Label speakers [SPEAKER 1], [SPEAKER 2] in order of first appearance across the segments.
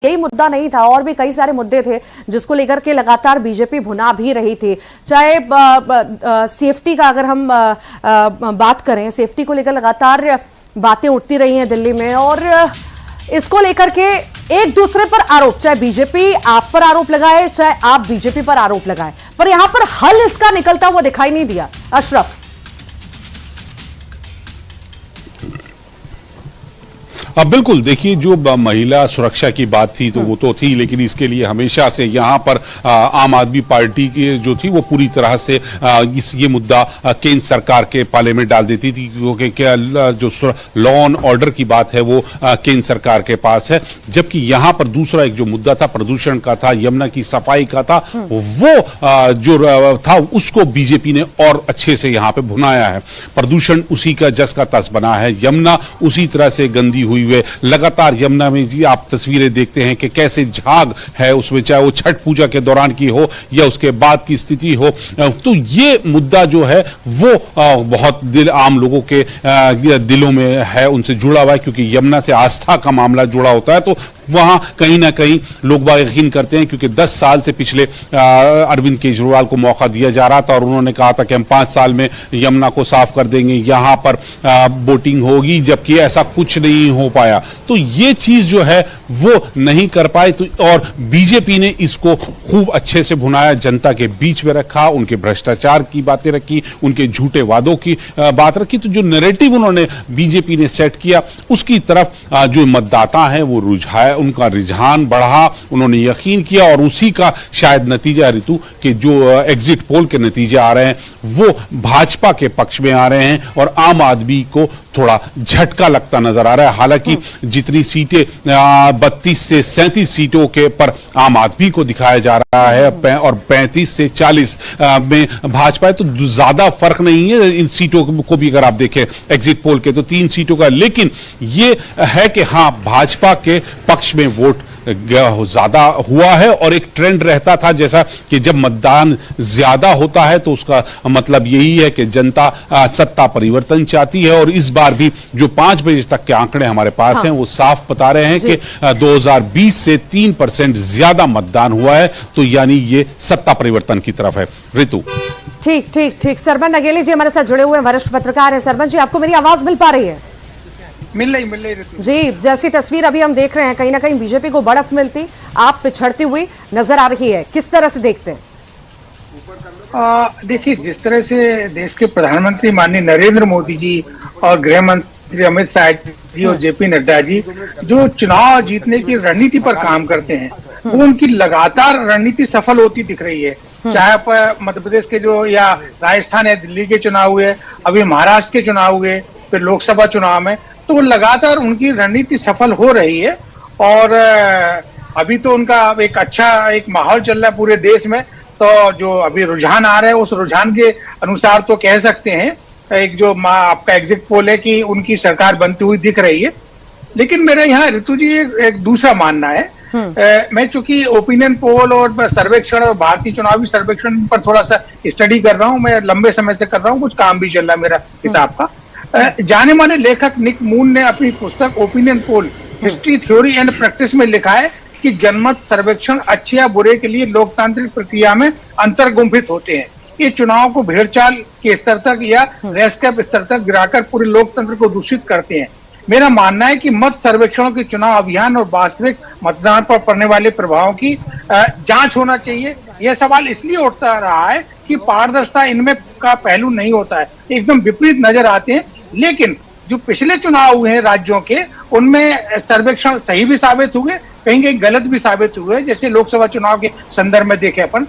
[SPEAKER 1] यही मुद्दा नहीं था, और भी कई सारे मुद्दे थे जिसको लेकर के लगातार बीजेपी भुना भी रही थी। चाहे सेफ्टी का अगर हम बात करें, सेफ्टी को लेकर लगातार बातें उठती रही हैं दिल्ली में, और इसको लेकर के एक दूसरे पर आरोप, चाहे बीजेपी आप पर आरोप लगाए, चाहे आप बीजेपी पर आरोप लगाए, पर यहां पर हल इसका निकलता हुआ दिखाई नहीं दिया। अशरफ,
[SPEAKER 2] बिल्कुल, देखिए जो महिला सुरक्षा की बात थी तो वो तो थी, लेकिन इसके लिए हमेशा से यहाँ पर आम आदमी पार्टी की जो थी वो पूरी तरह से ये मुद्दा केंद्र सरकार के पाले में डाल देती थी, क्योंकि जो लॉ एंड ऑर्डर की बात है वो केंद्र सरकार के पास है। जबकि यहाँ पर दूसरा एक जो मुद्दा था प्रदूषण का था, यमुना की सफाई का था, वो जो था उसको बीजेपी ने और अच्छे से यहाँ पे भुनाया है। प्रदूषण उसी का जस का तस बना है, यमुना उसी तरह से गंदी हुई हुए लगातार। यमुना में जी आप तस्वीरें देखते हैं कि कैसे झाग है उसमें, चाहे वो छठ पूजा के दौरान की हो या उसके बाद की स्थिति हो। तो ये मुद्दा जो है वो बहुत आम लोगों के दिलों में है, उनसे जुड़ा हुआ है, क्योंकि यमुना से आस्था का मामला जुड़ा होता है। तो वहां कहीं ना कहीं लोग बाग यकीन करते हैं, क्योंकि 10 साल से पिछले अरविंद केजरीवाल को मौका दिया जा रहा था और उन्होंने कहा था कि हम 5 साल में यमुना को साफ कर देंगे, यहां पर बोटिंग होगी, जबकि ऐसा कुछ नहीं हो पाया। तो ये चीज जो है वो नहीं कर पाए। तो और बीजेपी ने इसको खूब अच्छे से भुनाया, जनता के बीच में रखा, उनके भ्रष्टाचार की बातें रखी, उनके झूठे वादों की बात रखी। तो जो नैरेटिव उन्होंने बीजेपी ने सेट किया उसकी तरफ जो मतदाता है वो रुझाया, उनका रुझान बढ़ा, उन्होंने यकीन किया, और उसी का शायद नतीजा ऋतु कि जो एग्जिट पोल के नतीजे आ रहे हैं वो भाजपा के पक्ष में आ रहे हैं और आम आदमी को थोड़ा झटका लगता नजर आ रहा है। हालांकि जितनी सीटें 32 से 37 सीटों के पर आम आदमी को दिखाया जा रहा है और 35 से 40 में भाजपा है, तो ज्यादा फर्क नहीं है इन सीटों को भी अगर आप देखें एग्जिट पोल के, तो 3 सीटों का। लेकिन ये है कि हाँ, भाजपा के पक्ष में वोट ज्यादा हुआ है, और एक ट्रेंड रहता था जैसा कि जब मतदान ज्यादा होता है तो उसका मतलब यही है कि जनता सत्ता परिवर्तन चाहती है। और इस बार भी जो 5 बजे तक के आंकड़े हमारे पास हैं वो साफ बता रहे हैं कि 2020 से 3% ज्यादा मतदान हुआ है, तो यानी ये सत्ता परिवर्तन की तरफ है। ऋतु,
[SPEAKER 1] ठीक ठीक ठीक। सरमन नगेली जी हमारे साथ जुड़े हुए हैं, वरिष्ठ पत्रकार हैं। सरमन जी, आपको मेरी आवाज मिल पा रही है?
[SPEAKER 3] मिल रही
[SPEAKER 1] जी। जैसी तस्वीर अभी हम देख रहे हैं, कहीं ना कहीं बीजेपी को बढ़त मिलती, आप पिछड़ती हुई नजर आ रही है, किस तरह से देखते हैं?
[SPEAKER 3] देखिए, जिस तरह से देश के प्रधानमंत्री माननीय नरेंद्र मोदी जी और गृह मंत्री अमित शाह जी और जेपी नड्डा जी जो चुनाव जीतने की रणनीति पर काम करते हैं, वो उनकी लगातार रणनीति सफल होती दिख रही है। चाहे मध्य प्रदेश के जो या राजस्थान या दिल्ली के चुनाव हुए, अभी महाराष्ट्र के चुनाव हुए, फिर लोकसभा चुनाव में, तो वो लगातार उनकी रणनीति सफल हो रही है। और अभी तो उनका एक अच्छा एक माहौल चल रहा है पूरे देश में। तो जो अभी रुझान आ रहा है उस रुझान के अनुसार तो कह सकते हैं एक जो आपका एग्जिट पोल है कि उनकी सरकार बनती हुई दिख रही है। लेकिन मेरा यहाँ ऋतु जी एक दूसरा मानना है। मैं चूंकि ओपिनियन पोल और सर्वेक्षण और भारतीय चुनावी सर्वेक्षण पर थोड़ा सा स्टडी कर रहा हूँ, मैं लंबे समय से कर रहा हूँ, कुछ काम भी चल रहा है मेरा किताब का। जाने माने लेखक निक मून ने अपनी पुस्तक opinion poll history theory and practice में लिखा है कि जनमत सर्वेक्षण अच्छे या बुरे के लिए लोकतांत्रिक प्रक्रिया में अंतर्गुंफित होते हैं। ये चुनाव को भेड़चाल के स्तर तक या रेस्कैप स्तर तक गिराकर पूरे लोकतंत्र को दूषित करते हैं। मेरा मानना है कि मत सर्वेक्षणों के चुनाव अभियान और वास्तविक मतदान पर पड़ने वाले प्रभावों की जांच होना चाहिए। यह सवाल इसलिए उठता रहा है कि पारदर्शिता इनमें का पहलू नहीं होता है, एकदम विपरीत नजर आते हैं। लेकिन जो पिछले चुनाव हुए हैं राज्यों के, उनमें सर्वेक्षण सही भी साबित हुए, कहीं कहीं गलत भी साबित हुए, जैसे लोकसभा चुनाव के संदर्भ में देखे अपन।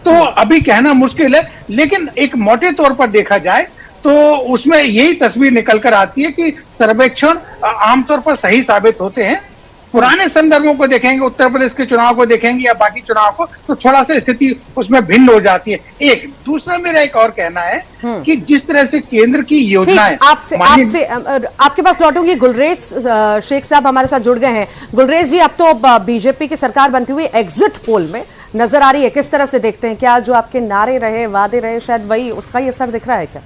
[SPEAKER 3] तो अभी कहना मुश्किल है, लेकिन एक मोटे तौर पर देखा जाए तो उसमें यही तस्वीर निकल कर आती है कि सर्वेक्षण आमतौर पर सही साबित होते हैं। पुराने संदर्भों को देखेंगे, उत्तर प्रदेश के चुनाव को देखेंगे या बाकी चुनाव को, तो थोड़ा सा स्थिति उसमें भिन्न हो जाती है। एक दूसरा मेरा एक और कहना है कि जिस तरह से केंद्र की योजनाएं,
[SPEAKER 1] आपके पास लौटूंगी। गुलरेज शेख साहब हमारे साथ जुड़ गए हैं। गुलरेज जी, अब तो बीजेपी की सरकार बनती हुई एग्जिट पोल में नजर आ रही है, किस तरह से देखते हैं? क्या जो आपके नारे रहे, वादे रहे, शायद वही उसका ही असर दिख रहा है क्या?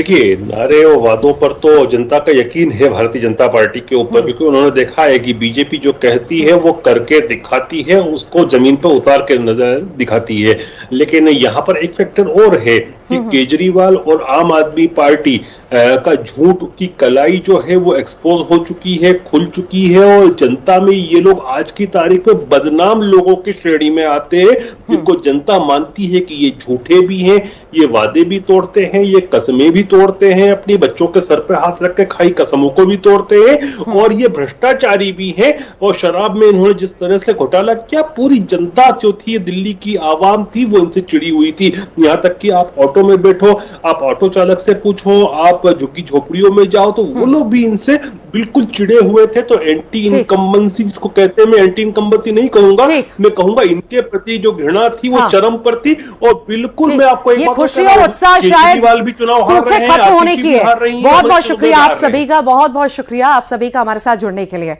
[SPEAKER 4] देखिए, नारे और वादों पर तो जनता का यकीन है भारतीय जनता पार्टी के ऊपर, क्योंकि उन्होंने देखा है कि बीजेपी जो कहती है वो करके दिखाती है, उसको जमीन पर उतार के नजर दिखाती है। लेकिन यहाँ पर एक फैक्टर और है कि केजरीवाल और आम आदमी पार्टी का झूठ की कलाई जो है वो एक्सपोज हो चुकी है, खुल चुकी है, और जनता में ये लोग आज की तारीख में बदनाम लोगों की श्रेणी में आते हैं, जिनको जनता मानती है कि ये झूठे भी हैं, ये वादे भी तोड़ते हैं, ये कसमें भी तोड़ते हैं, अपने बच्चों के सर पे हाथ रख के खाई कसमों को भी तोड़ते हैं, और ये भ्रष्टाचारी भी हैं। और शराब में इन्होंने जिस तरह से घोटाला किया, पूरी जनता जो थी, दिल्ली की आवाम थी, वो इनसे चिड़ी हुई थी। यहाँ तक कि आप ऑटो में बैठो, आप ऑटो चालक से पूछो, आप झुग्गी झोपड़ियों में जाओ, तो वो लोग भी इनसे बिल्कुल चिड़े हुए थे। तो एंटी इनकम्बेंसी जिसको कहते हैं, मैं एंटी इनकम्बेंसी नहीं कहूंगा, मैं कहूंगा इनके प्रति जो घृणा थी वो चरम पर थी। और बिल्कुल मैं आपको एक बात
[SPEAKER 1] खुशी और उत्साह शायद
[SPEAKER 4] भी चुनाव
[SPEAKER 1] सूखे खत्म होने की है। बहुत बहुत शुक्रिया आप सभी का, बहुत बहुत शुक्रिया आप सभी का हमारे साथ जुड़ने के लिए।